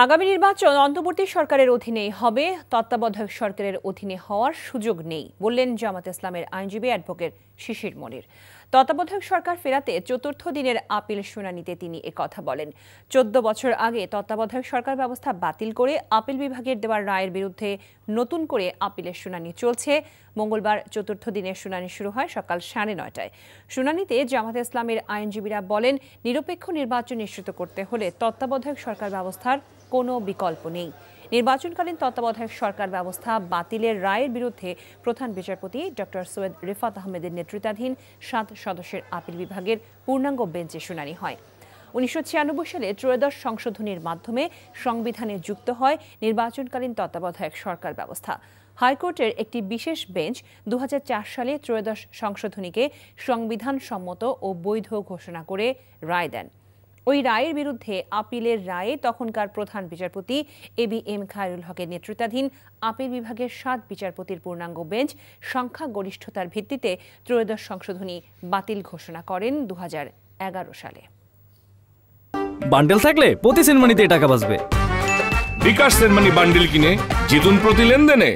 আগামী নির্বাচন অন্তর্বর্তী সরকারের অধীনেই হবে, তত্ত্বাবধায়ক সরকারের অধীনে হওয়ার সুযোগ নেই বললেন জামাত ইসলামের আইনজীবী অ্যাডভোকেট শিশির মনির। তত্ত্বাবধায়ক সরকার ফেরাতে চতুর্থ দিনের আপিল শুনানিতে তিনি একথা বলেন। 14 বছর আগে তত্ত্বাবধায়ক সরকার ব্যবস্থা বাতিল করে আপিল বিভাগের দেওয়া রায়ের বিরুদ্ধে নতুন করে আপিলের শুনানি চলছে। মঙ্গলবার চতুর্থ দিনের শুনানি শুরু হয় সকাল 9:30টায়। শুনানিতে জামাত ইসলামের আইনজীবীরা বলেন, নিরপেক্ষ নির্বাচন নিশ্চিত করতে হলে তত্ত্বাবধায়ক সরকার ব্যবস্থার কোনো বিকল্প নেই। নির্বাচনকালীন তত্ত্বাবধায়ক সরকার ব্যবস্থা বাতিলের রায়ের বিরুদ্ধে প্রধান বিচারপতি ডক্টর সৈয়দ রিফাত আহমেদের নেতৃত্বাধীন 7 সদস্যের আপিল বিভাগের পূর্ণাঙ্গ বেঞ্চে শুনানি হয়। 1996 সালে ত্রয়োদশ সংশোধনীর মাধ্যমে সংবিধানে যুক্ত হয় নির্বাচনকালীন তত্ত্বাবধায়ক সরকার ব্যবস্থা। হাইকোর্টের একটি বিশেষ বেঞ্চ 2004 সালে ত্রয়োদশ সংশোধনীকে সংবিধান সম্মত ও বৈধ ঘোষণা করে রায় দেন। ওই রায়ের বিরুদ্ধে আপিলের রায়ে তখনকার প্রধান বিচারপতি ABM খায়রুল হকের নেতৃত্বাধীন আপিল বিভাগের 7 বিচারপতির পূর্ণাঙ্গ বেঞ্চ সংখ্যাগরিষ্ঠতার ভিত্তিতে ত্রয়োদশ সংশোধনী বাতিল ঘোষণা করেন 2011 সালে। বান্ডেল থাকলে প্রতি সেনমানিতে টাকা বাঁচবে। বিকাশ সেনমানি বান্ডেল কিনে জিতুন প্রতি লেনদেনে।